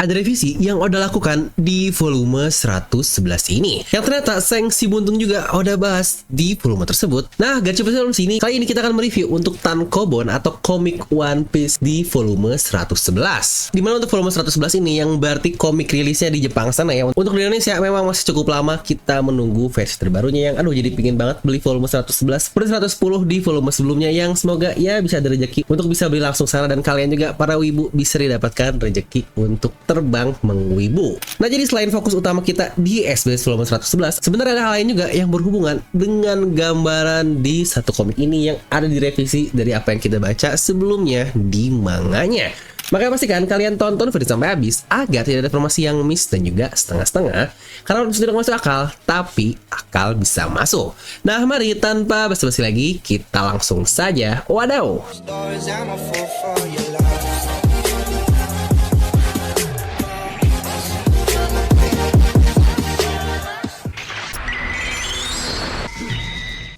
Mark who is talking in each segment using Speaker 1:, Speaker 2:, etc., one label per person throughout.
Speaker 1: ada revisi yang Oda lakukan di volume 111 ini, yang ternyata Seng si Buntung juga Oda bahas di volume tersebut. Nah, gak cuma sampai sini, kali ini kita akan mereview untuk Tankobon atau komik One Piece di volume 111. Dimana untuk volume 111 ini yang berarti komik rilisnya di Jepang sana ya. Untuk di Indonesia memang masih cukup lama kita menunggu versi terbarunya yang aduh jadi pingin banget beli volume 111 seperti 110 di volume sebelumnya, yang semoga ya bisa ada rezeki untuk bisa beli langsung sana, dan kalian juga para wibu bisa dapatkan rezeki untuk terbang mengwibu. Nah, jadi selain fokus utama kita di SBS volume 111, sebenarnya ada hal lain juga yang berhubungan dengan gambaran di satu komik ini yang ada direvisi dari apa yang kita baca sebelumnya di manganya. Makanya pastikan kalian tonton video sampai habis agar tidak ada informasi yang miss dan juga setengah-setengah, karena tidak masuk akal, tapi akal bisa masuk. Nah, mari tanpa basa-basi lagi kita langsung saja wadaw.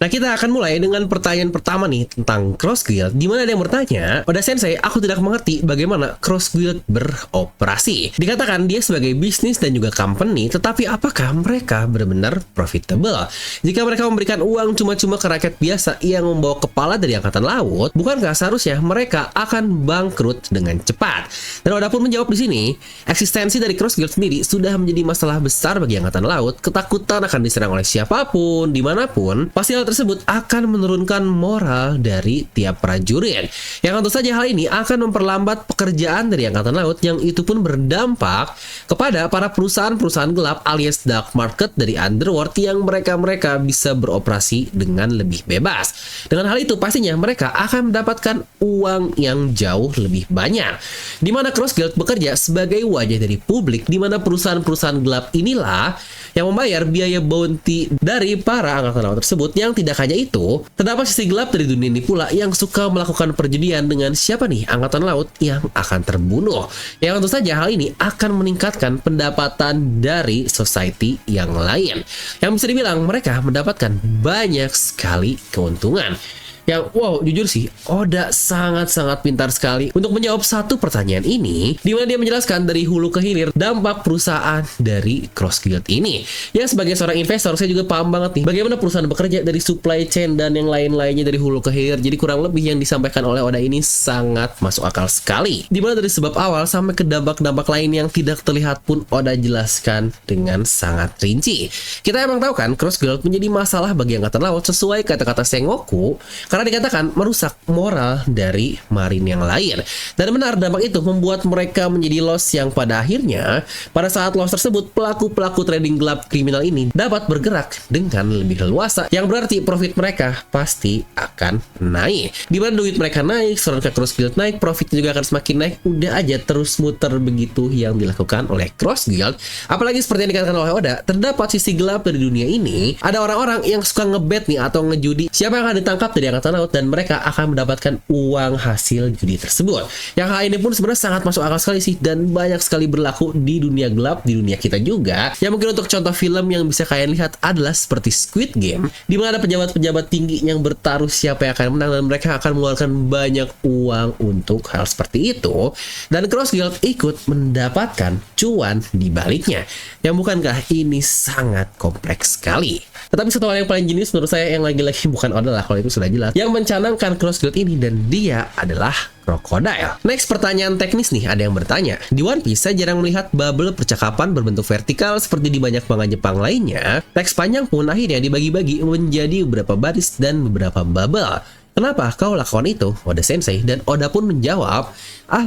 Speaker 1: Nah, kita akan mulai dengan pertanyaan pertama nih tentang Cross Guild, di mana ada yang bertanya, Oda Sensei, aku tidak mengerti bagaimana Cross Guild beroperasi. Dikatakan dia sebagai bisnis dan juga company, tetapi apakah mereka benar-benar profitable? Jika mereka memberikan uang cuma-cuma ke rakyat biasa yang membawa kepala dari angkatan laut, bukankah seharusnya mereka akan bangkrut dengan cepat? Dan Oda pun menjawab di sini, eksistensi dari Cross Guild sendiri sudah menjadi masalah besar bagi angkatan laut. Ketakutan akan diserang oleh siapapun, dimanapun, pasti hal tersebut akan menurunkan moral dari tiap prajurit. Yang tentu saja hal ini akan memperlambat pekerjaan dari angkatan laut, yang itu pun berdampak kepada para perusahaan-perusahaan gelap alias dark market dari underworld yang mereka bisa beroperasi dengan lebih bebas. Dengan hal itu pastinya mereka akan mendapatkan uang yang jauh lebih banyak. Di mana Cross Guild bekerja sebagai wajah dari publik, di mana perusahaan-perusahaan gelap inilah yang membayar biaya bounty dari para angkatan laut tersebut. Yang tidak hanya itu, terdapat sisi gelap dari dunia ini pula yang suka melakukan perjudian dengan siapa nih angkatan laut yang akan terbunuh. Yang tentu saja hal ini akan meningkatkan pendapatan dari society yang lain, yang bisa dibilang mereka mendapatkan banyak sekali keuntungan. Yang wow, jujur sih Oda sangat-sangat pintar sekali untuk menjawab satu pertanyaan ini, di mana dia menjelaskan dari hulu ke hilir dampak perusahaan dari Cross Guild ini. Ya, sebagai seorang investor saya juga paham banget nih bagaimana perusahaan bekerja dari supply chain dan yang lain-lainnya dari hulu ke hilir. Jadi kurang lebih yang disampaikan oleh Oda ini sangat masuk akal sekali, di mana dari sebab awal sampai ke dampak-dampak lain yang tidak terlihat pun Oda jelaskan dengan sangat rinci. Kita emang tahu kan Cross Guild menjadi masalah bagi angkatan laut sesuai kata-kata Sengoku, karena dikatakan merusak moral dari marin yang lain. Dan benar, dampak itu membuat mereka menjadi loss, yang pada akhirnya pada saat loss tersebut pelaku-pelaku trading gelap kriminal ini dapat bergerak dengan lebih leluasa, yang berarti profit mereka pasti akan naik. Dimana duit mereka naik, serangan Cross Guild naik, profitnya juga akan semakin naik. Udah aja terus muter begitu yang dilakukan oleh Cross Guild. Apalagi seperti yang dikatakan oleh Oda, terdapat sisi gelap dari dunia ini. Ada orang-orang yang suka ngebet nih atau ngejudi siapa yang akan ditangkap dari angkatan laut, dan mereka akan mendapatkan uang hasil judi tersebut. Yang hal ini pun sebenarnya sangat masuk akal sekali sih, dan banyak sekali berlaku di dunia gelap, di dunia kita juga. Yang mungkin untuk contoh film yang bisa kalian lihat adalah seperti Squid Game, di mana ada pejabat-pejabat tinggi yang bertaruh siapa yang akan menang, dan mereka akan mengeluarkan banyak uang untuk hal seperti itu, dan Cross Guild ikut mendapatkan cuan di baliknya. Yang bukankah ini sangat kompleks sekali? Tetapi satu hal yang paling jenius menurut saya, yang lagi-lagi bukan Oda lah, kalau itu sudah jelas, yang mencanangkan Cross Guild ini, dan dia adalah Crocodile. Next, pertanyaan teknis nih, ada yang bertanya, di One Piece saya jarang melihat bubble percakapan berbentuk vertikal seperti di banyak manga Jepang lainnya. Teks panjang pun akhirnya dibagi-bagi menjadi beberapa baris dan beberapa bubble. Kenapa kau lakukan itu, Oda Sensei? Dan Oda pun menjawab,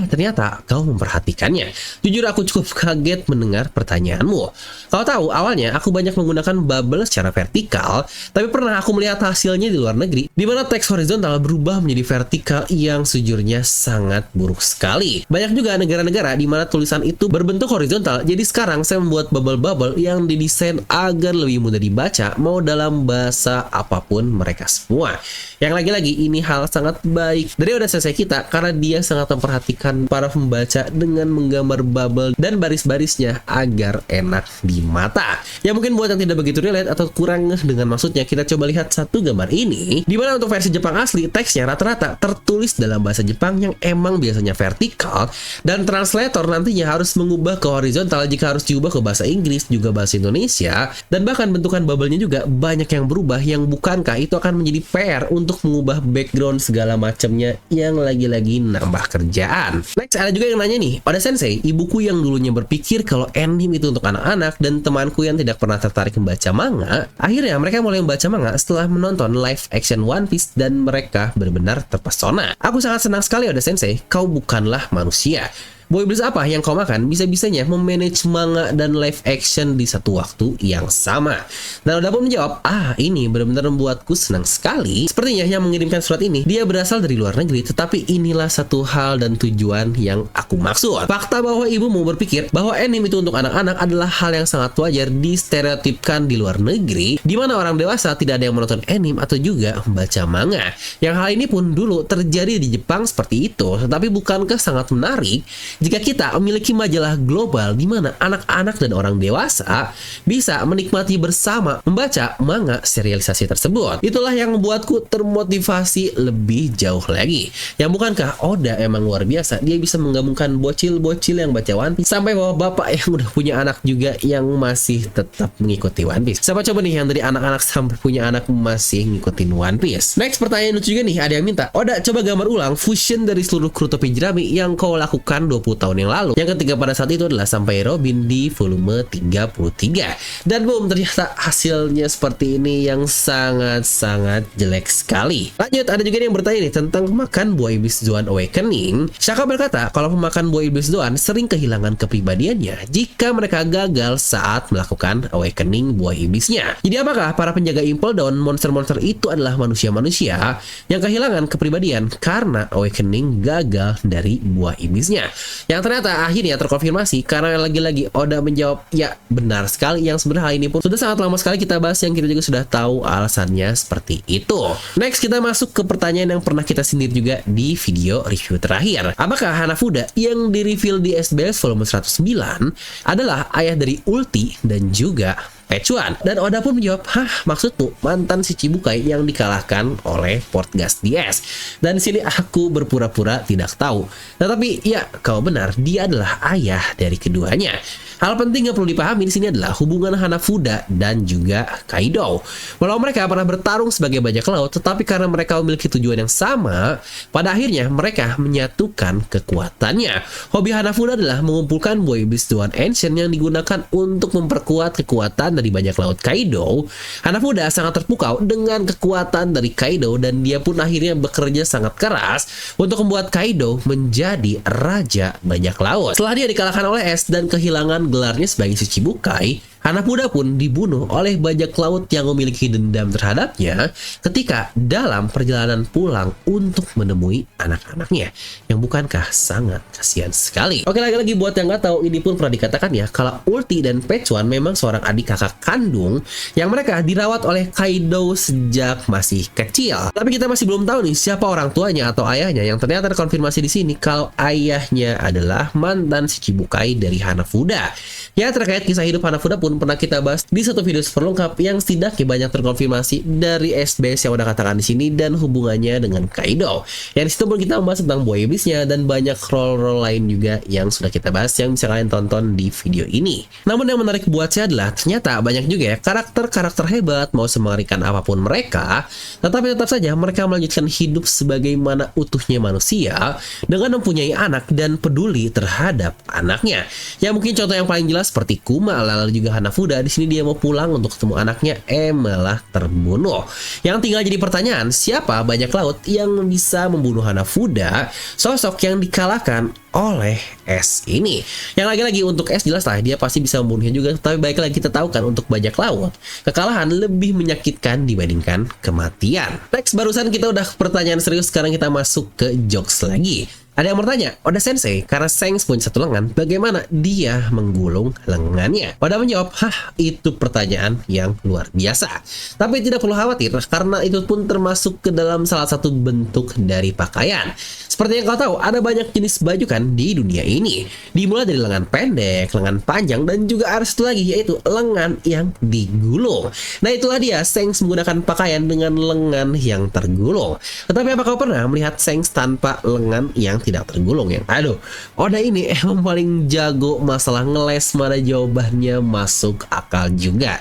Speaker 1: ternyata kau memperhatikannya. Jujur aku cukup kaget mendengar pertanyaanmu. Kau tahu, awalnya aku banyak menggunakan bubble secara vertikal, tapi pernah aku melihat hasilnya di luar negeri, di mana teks horizontal berubah menjadi vertikal yang sejujurnya sangat buruk sekali. Banyak juga negara-negara di mana tulisan itu berbentuk horizontal, jadi sekarang saya membuat bubble-bubble yang didesain agar lebih mudah dibaca, mau dalam bahasa apapun mereka semua. Yang lagi-lagi, ini hal sangat baik dari Oda Sensei kita karena dia sangat memperhatikan para pembaca dengan menggambar bubble dan baris-barisnya agar enak di mata. Ya mungkin buat yang tidak begitu relate atau kurang ngeh dengan maksudnya, kita coba lihat satu gambar ini, dimana untuk versi Jepang asli teksnya rata-rata tertulis dalam bahasa Jepang yang emang biasanya vertikal, dan translator nantinya harus mengubah ke horizontal jika harus diubah ke bahasa Inggris juga bahasa Indonesia, dan bahkan bentukan bubble-nya juga banyak yang berubah, yang bukankah itu akan menjadi PR untuk mengubah background segala macamnya yang lagi-lagi nambah kerjaan. Next, ada juga yang nanya nih, Oda Sensei, ibuku yang dulunya berpikir kalau anime itu untuk anak-anak dan temanku yang tidak pernah tertarik membaca manga, akhirnya mereka mulai membaca manga setelah menonton live action One Piece dan mereka benar-benar terpesona. Aku sangat senang sekali Oda Sensei, kau bukanlah manusia. Buah iblis apa yang kau makan bisa-bisanya memanage manga dan live action di satu waktu yang sama. Dan Oda pun menjawab, ini benar-benar membuatku senang sekali. Sepertinya yang mengirimkan surat ini, dia berasal dari luar negeri, tetapi inilah satu hal dan tujuan yang aku maksud. Fakta bahwa ibumu berpikir bahwa anime itu untuk anak-anak adalah hal yang sangat wajar distereotipkan di luar negeri, di mana orang dewasa tidak ada yang menonton anime atau juga membaca manga. Yang hal ini pun dulu terjadi di Jepang seperti itu, tetapi bukankah sangat menarik jika kita memiliki majalah global di mana anak-anak dan orang dewasa bisa menikmati bersama membaca manga serialisasi tersebut. Itulah yang membuatku termotivasi lebih jauh lagi. Yang bukankah Oda emang luar biasa, dia bisa menggabungkan bocil-bocil yang baca One Piece sampai bapak-bapak yang udah punya anak juga yang masih tetap mengikuti One Piece. Siapa coba nih yang dari anak-anak sampai punya anak masih ngikutin One Piece? Next, pertanyaan lucu juga nih, ada yang minta, Oda coba gambar ulang fusion dari seluruh kru topi jerami yang kau lakukan 20 tahun yang lalu. Yang ketiga pada saat itu adalah sampai Robin di volume 33. Dan boom, ternyata hasilnya seperti ini yang sangat-sangat jelek sekali. Lanjut, ada juga yang bertanya nih tentang makan buah iblis Zoan Awakening. Shaka berkata kalau pemakan buah iblis Zoan sering kehilangan kepribadiannya jika mereka gagal saat melakukan awakening buah iblisnya. Jadi apakah para penjaga Impel Down monster-monster itu adalah manusia-manusia yang kehilangan kepribadian karena awakening gagal dari buah iblisnya? Yang ternyata akhirnya terkonfirmasi karena lagi-lagi Oda menjawab, ya benar sekali, yang sebenarnya hal ini pun sudah sangat lama sekali kita bahas, yang kita juga sudah tahu alasannya seperti itu. Next, kita masuk ke pertanyaan yang pernah kita sindir juga di video review terakhir. Apakah Hanafuda yang di-reveal di SBS volume 109 adalah ayah dari Ulti dan juga Pechuan? Dan Oda pun menjawab, maksudmu mantan si Chibukai yang dikalahkan oleh Portgas DS. Dan di sini aku berpura-pura tidak tahu. Tetapi ya, kau benar, dia adalah ayah dari keduanya. Hal penting yang perlu dipahami di sini adalah hubungan Hanafuda dan juga Kaido. Walau mereka pernah bertarung sebagai bajak laut, tetapi karena mereka memiliki tujuan yang sama, pada akhirnya mereka menyatukan kekuatannya. Hobi Hanafuda adalah mengumpulkan buah iblis Zoan Ancient yang digunakan untuk memperkuat kekuatan dari bajak laut Kaido. Hanafuda sangat terpukau dengan kekuatan dari Kaido dan dia pun akhirnya bekerja sangat keras untuk membuat Kaido menjadi raja bajak laut. Setelah dia dikalahkan oleh Es dan kehilangan gelarnya sebagai Shichibukai, Hanafuda pun dibunuh oleh bajak laut yang memiliki dendam terhadapnya ketika dalam perjalanan pulang untuk menemui anak-anaknya, yang bukankah sangat kasihan sekali. Oke, lagi-lagi buat yang nggak tahu, ini pun pernah dikatakan ya kalau Ulti dan Pechuan memang seorang adik kakak kandung yang mereka dirawat oleh Kaido sejak masih kecil. Tapi kita masih belum tahu nih siapa orang tuanya atau ayahnya, yang ternyata terkonfirmasi di sini kalau ayahnya adalah mantan Shichibukai dari Hanafuda. Ya, terkait kisah hidup Hanafuda pun pernah kita bahas di satu video super lengkap yang setidaknya banyak terkonfirmasi dari SBS yang udah katakan di sini dan hubungannya dengan Kaido. Yang disitu pun kita membahas tentang buah iblisnya dan banyak role-role lain juga yang sudah kita bahas yang bisa kalian tonton di video ini. Namun yang menarik buat saya adalah ternyata banyak juga ya karakter-karakter hebat, mau semengerikan apapun mereka, tetapi tetap saja mereka melanjutkan hidup sebagaimana utuhnya manusia dengan mempunyai anak dan peduli terhadap anaknya. Ya mungkin contoh yang paling jelas seperti Kuma, lalu juga Hanafuda. Di sini dia mau pulang untuk ketemu anaknya, malah terbunuh. Yang tinggal jadi pertanyaan, siapa bajak laut yang bisa membunuh Hanafuda, sosok yang dikalahkan oleh Es ini? Yang lagi-lagi untuk Es jelas lah dia pasti bisa membunuhnya juga, tapi baik lagi kita tahu kan untuk bajak laut kekalahan lebih menyakitkan dibandingkan kematian. Next, barusan kita udah pertanyaan serius, sekarang kita masuk ke jokes lagi. Ada yang bertanya, Oda Sensei, karena Shanks punya satu lengan, bagaimana dia menggulung lengannya? Oda menjawab, itu pertanyaan yang luar biasa. Tapi tidak perlu khawatir, karena itu pun termasuk ke dalam salah satu bentuk dari pakaian. Seperti yang kau tahu, ada banyak jenis baju kan di dunia ini. Dimulai dari lengan pendek, lengan panjang, dan juga ada satu lagi, yaitu lengan yang digulung. Nah itulah dia, Shanks menggunakan pakaian dengan lengan yang tergulung. Tetapi apa kau pernah melihat Shanks tanpa lengan yang tidak tergulung ya? Aduh, Oda ini emang paling jago masalah ngeles mana jawabannya masuk akal juga.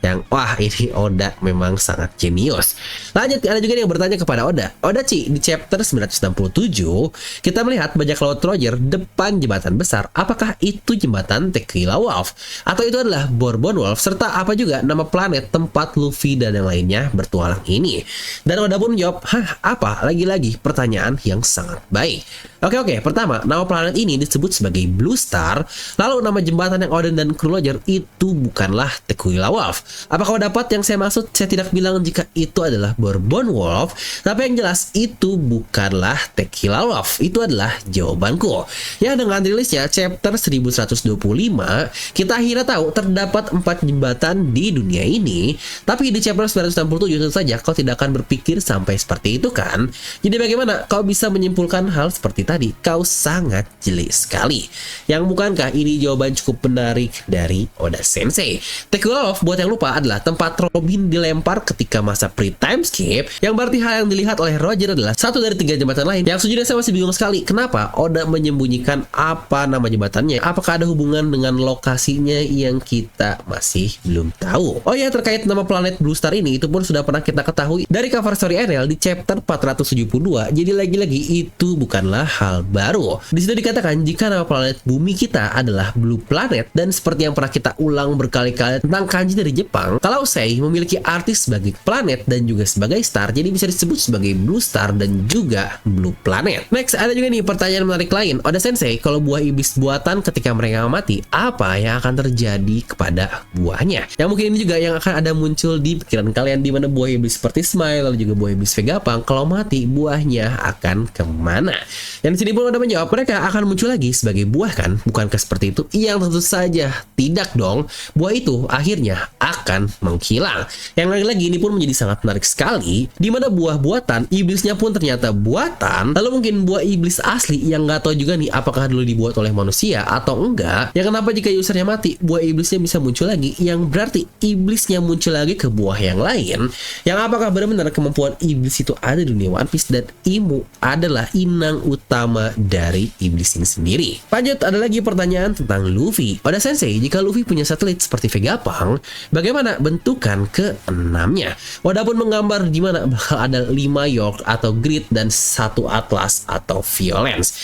Speaker 1: Yang wah ini Oda memang sangat jenius. Lanjut, ada juga yang bertanya kepada Oda, Ci, di chapter 967 kita melihat bajak laut Roger depan jembatan besar. Apakah itu jembatan Tequila Wolf? Atau itu adalah Bourbon Wolf? Serta apa juga nama planet tempat Luffy dan yang lainnya bertualang ini? Dan Oda pun menjawab, apa? Lagi-lagi pertanyaan yang sangat baik. Oke, pertama, nama planet ini disebut sebagai Blue Star. Lalu nama jembatan yang Oden dan kru Roger itu bukanlah Tequila Wolf. Apakah dapat yang saya maksud? Saya tidak bilang jika itu adalah Bourbon Wolf, tapi yang jelas itu bukanlah Tequila Wolf. Itu adalah jawabanku. Ya, dengan rilisnya chapter 1125, kita akhirnya tahu terdapat 4 jembatan di dunia ini. Tapi di chapter 967 tentu saja kau tidak akan berpikir sampai seperti itu kan? Jadi bagaimana kau bisa menyimpulkan hal seperti tadi? Kau sangat jeli sekali. Yang bukankah ini jawaban cukup menarik dari Oda Sensei? Tequila Wolf, buat yang lupa, adalah tempat Robin dilempar ketika masa pre-time skip, yang berarti hal yang dilihat oleh Roger adalah satu dari 3 jembatan lain. Yang sejujurnya saya masih bingung sekali kenapa Oda menyembunyikan apa nama jembatannya. Apakah ada hubungan dengan lokasinya yang kita masih belum tahu? Oh ya, terkait nama planet Blue Star ini, itu pun sudah pernah kita ketahui dari cover story Ariel di chapter 472. Jadi lagi-lagi itu bukanlah hal baru. Di situ dikatakan jika nama planet bumi kita adalah Blue Planet, dan seperti yang pernah kita ulang berkali-kali tentang kanji dari Jepang, kalau Sei memiliki arti sebagai planet dan juga sebagai star, jadi bisa disebut sebagai Blue Star dan juga Blue Planet. Next, ada juga nih pertanyaan menarik lain. Oda Sensei, kalau buah iblis buatan ketika mereka mati, apa yang akan terjadi kepada buahnya? Yang mungkin ini juga yang akan ada muncul di pikiran kalian, di mana buah iblis seperti Smile lalu juga buah iblis Vegapunk kalau mati buahnya akan kemana? Dan di sini pun Oda menjawab, mereka akan muncul lagi sebagai buah kan? Bukankah seperti itu? Yang tentu saja tidak dong. Buah itu akhirnya akan menghilang. Yang lagi-lagi ini pun menjadi sangat menarik sekali, di mana buah buatan iblisnya pun ternyata buatan. Lalu mungkin buah iblis asli yang nggak tahu juga nih apakah dulu dibuat oleh manusia atau enggak. Ya kenapa jika usernya mati buah iblisnya bisa muncul lagi, yang berarti iblisnya muncul lagi ke buah yang lain. Yang apakah benar-benar kemampuan iblis itu ada di dunia One Piece dan Imu adalah inang utama dari iblis ini sendiri? Lanjut, ada lagi pertanyaan tentang Luffy. Oda Sensei, jika Luffy punya satelit seperti Vegapunk, bagaimana bentukan ke-6-nya? Oda pun menggambar di mana bakal ada 5 York atau Grid dan 1 Atlas atau Violence.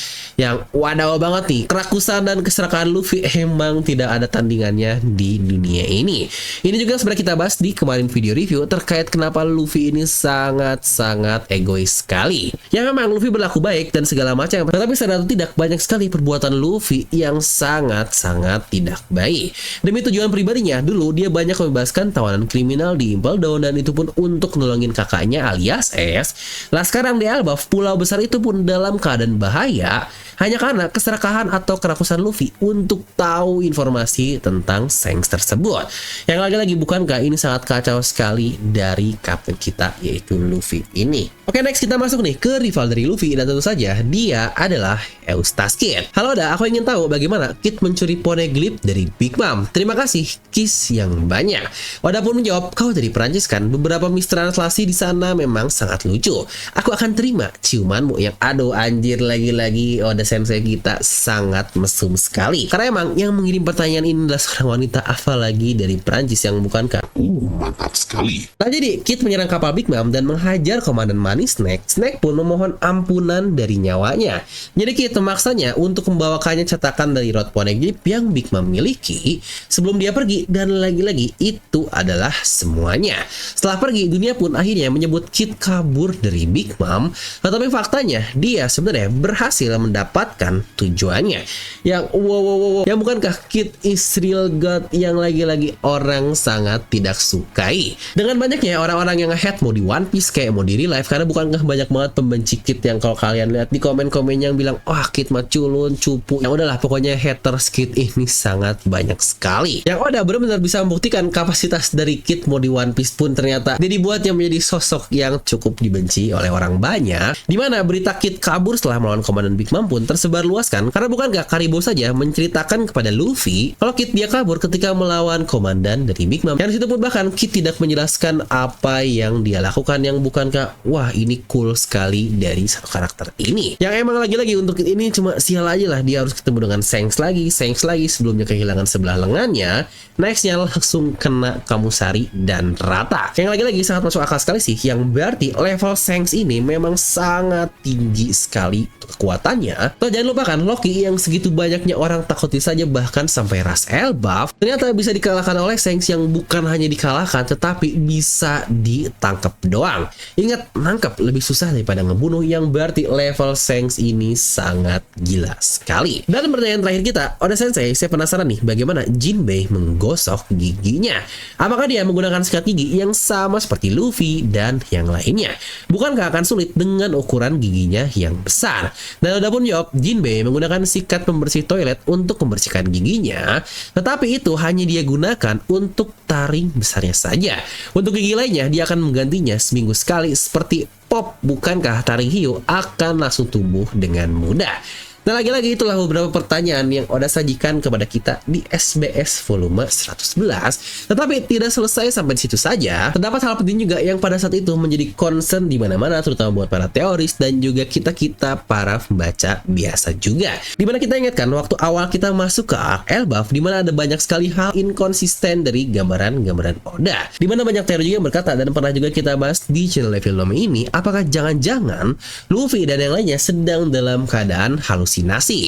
Speaker 1: Yang wadaw banget nih, kerakusan dan keserakahan Luffy emang tidak ada tandingannya di dunia ini. Ini juga sebenarnya kita bahas di kemarin video review terkait kenapa Luffy ini sangat-sangat egois sekali. Ya memang Luffy berlaku baik dan segala macam, tetapi sadar atau tidak banyak sekali perbuatan Luffy yang sangat-sangat tidak baik. Demi tujuan pribadinya, dulu dia banyak membebaskan tawanan kriminal di Impel Down, dan itu pun untuk nolongin kakaknya alias S. Lah sekarang di Elbaf, pulau besar itu pun dalam keadaan bahaya hanya karena keserakahan atau kerakusan Luffy untuk tahu informasi tentang Shanks tersebut. Yang lagi-lagi bukankah ini sangat kacau sekali dari kapten kita, yaitu Luffy ini. Oke, next kita masuk nih ke rival dari Luffy, dan tentu saja dia adalah Eustace Kid. Halo Oda, aku ingin tahu bagaimana Kid mencuri poneglyph dari Big Mom. Terima kasih, kiss yang banyak. Oda pun menjawab, kau dari Perancis kan? Beberapa mistranslasi di sana memang sangat lucu. Aku akan terima ciumanmu. Yang aduh anjir, lagi-lagi Oda Sensei kita sangat mesum sekali. Karena emang yang mengirim pertanyaan ini adalah seorang wanita, apalagi dari Perancis, yang bukankah?
Speaker 2: Mantap sekali.
Speaker 1: Nah jadi Kid menyerang kapal Big Mom dan menghajar komandan Money Snack. Snack pun memohon ampunan dari nyawanya. Jadi Kid Kid memaksanya untuk membawakannya cetakan dari Road Poneglyph yang Big Mom miliki sebelum dia pergi, dan lagi-lagi itu adalah semuanya. Setelah pergi, dunia pun akhirnya menyebut Kid kabur dari Big Mom, tetapi faktanya dia sebenarnya berhasil mendapatkan tujuannya. Yang wow, yang bukankah Kid is real god yang lagi-lagi orang sangat tidak sukai. Dengan banyaknya orang-orang yang nge-hate mau di One Piece kayak mau di real life, karena bukankah banyak banget pembenci Kid yang kalau kalian lihat di komen-komen yang bilang wah Kid mah culun, cupu. Yang udahlah pokoknya haters Kid ini sangat banyak sekali. Yang Oda benar-benar bisa membuktikan kapasitas dari Kid mau di One Piece pun ternyata dia dibuatnya menjadi sosok yang cukup dibenci oleh orang banyak. Dimana berita Kid kabur setelah melawan Komandan Big Mom pun tersebar luaskan, karena bukankah Karibo saja menceritakan kepada Luffy kalau Kid dia kabur ketika melawan Komandan dari Big Mom. Yang disitu pun bahkan Kid tidak menjelaskan apa yang dia lakukan, yang bukankah wah ini cool sekali dari satu karakter ini. Yang emang lagi-lagi untuk Kid ini cuma sial aja lah, dia harus ketemu dengan Shanks lagi sebelumnya kehilangan sebelah lengannya, nextnya langsung kena Kamusari dan rata. Yang lagi-lagi sangat masuk akal sekali sih, yang berarti level Shanks ini memang sangat tinggi sekali kekuatannya. Toh jangan lupakan Loki yang segitu banyaknya orang takuti saja, bahkan sampai ras Elbaf ternyata bisa dikalahkan oleh Shanks, yang bukan hanya dikalahkan tetapi bisa ditangkap doang. Ingat, nangkap lebih susah daripada ngebunuh, yang berarti level Shanks ini sangat gila sekali. Dan pertanyaan terakhir kita, Oda Sensei, saya penasaran nih bagaimana Jinbei menggosok giginya. Apakah dia menggunakan sikat gigi yang sama seperti Luffy dan yang lainnya? Bukankah akan sulit dengan ukuran giginya yang besar? Dan Oda pun jawab, Jinbei menggunakan sikat pembersih toilet untuk membersihkan giginya, tetapi itu hanya dia gunakan untuk taring besarnya saja. Untuk gigi lainnya dia akan menggantinya seminggu sekali seperti Pop. Bukankah taring hiu akan langsung tumbuh dengan mudah? Nah, lagi-lagi itulah beberapa pertanyaan yang Oda sajikan kepada kita di SBS volume 111. Tetapi tidak selesai sampai di situ saja. Terdapat hal penting juga yang pada saat itu menjadi concern di mana-mana, terutama buat para teoris dan juga kita-kita para pembaca biasa juga. Dimana kita ingatkan waktu awal kita masuk ke arc Elbaf, dimana ada banyak sekali hal inkonsisten dari gambaran-gambaran Oda. Dimana banyak teori juga yang berkata, dan pernah juga kita bahas di channel Film ini, apakah jangan-jangan Luffy dan yang lainnya sedang dalam keadaan halusinasi.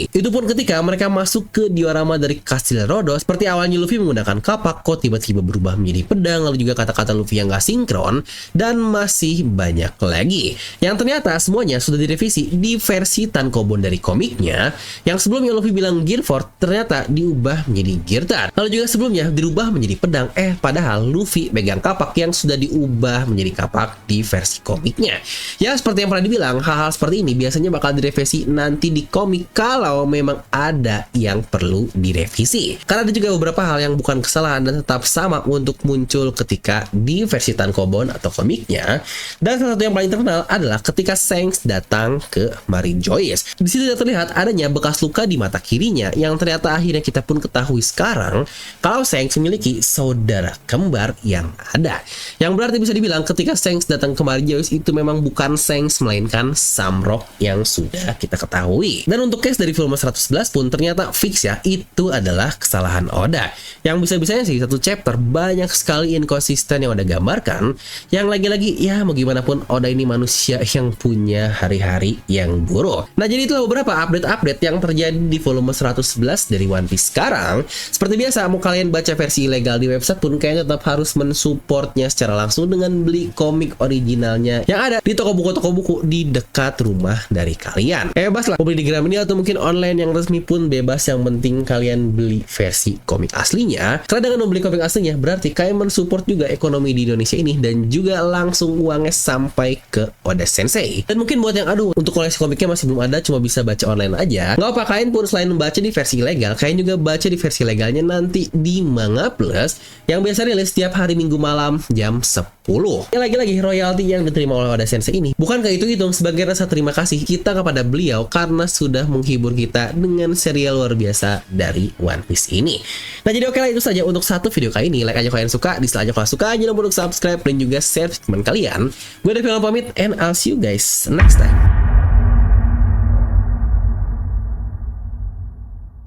Speaker 1: Itu pun ketika mereka masuk ke diorama dari Kastil Rhodos. Seperti awalnya Luffy menggunakan kapak, kok tiba-tiba berubah menjadi pedang, lalu juga kata-kata Luffy yang gak sinkron, dan masih banyak lagi yang ternyata semuanya sudah direvisi di versi tankobon dari komiknya. Yang sebelumnya Luffy bilang Gear 4 ternyata diubah menjadi Gear 3, lalu juga sebelumnya dirubah menjadi pedang, padahal Luffy pegang kapak yang sudah diubah menjadi kapak di versi komiknya. Ya seperti yang pernah dibilang, hal-hal seperti ini biasanya bakal direvisi nanti di komik kalau memang ada yang perlu direvisi. Karena ada juga beberapa hal yang bukan kesalahan dan tetap sama untuk muncul ketika di versi tankobon atau komiknya. Dan salah satu yang paling terkenal adalah ketika Shanks datang ke Mary Joyce. Di situ terlihat adanya bekas luka di mata kirinya, yang ternyata akhirnya kita pun ketahui sekarang kalau Shanks memiliki saudara kembar yang ada. Yang berarti bisa dibilang ketika Shanks datang ke Mary Joyce itu memang bukan Shanks melainkan Samrock yang sudah kita ketahui. Dan untuk case dari volume 111 pun ternyata fix ya, itu adalah kesalahan Oda. Yang bisa-bisanya sih satu chapter banyak sekali inkonsisten yang Oda gambarkan. Yang lagi-lagi ya mau gimana pun Oda ini manusia yang punya hari-hari yang buruk. Nah jadi itulah beberapa update-update yang terjadi di volume 111 dari One Piece sekarang. Seperti biasa, mau kalian baca versi ilegal di website pun kayaknya tetap harus mensupportnya secara langsung dengan beli komik originalnya yang ada di toko buku di dekat rumah dari kalian. Bebas lah mau beli di Gramedia atau mungkin online yang resmi pun bebas, yang penting kalian beli versi komik aslinya. Karena dengan membeli komik aslinya berarti kalian mensupport juga ekonomi di Indonesia ini, dan juga langsung uangnya sampai ke Oda Sensei. Dan mungkin buat yang untuk koleksi komiknya masih belum ada, cuma bisa baca online aja, nggak apa, kalian pun selain membaca di versi ilegal, kalian juga baca di versi legalnya nanti di Manga Plus yang biasa rilis setiap hari Minggu malam jam 10. Ya lagi-lagi royalti yang diterima oleh Oda Sensei ini bukankah hitung-hitung sebagai rasa terima kasih kita kepada beliau karena sudah menghibur kita dengan serial luar biasa dari One Piece ini. Nah jadi oke lah, itu saja untuk satu video kali ini. Like aja kalau kalian suka, dislike aja kalau suka, jangan lupa untuk subscribe dan juga share teman kalian. Gue dari Film pamit, and I'll see you guys next time.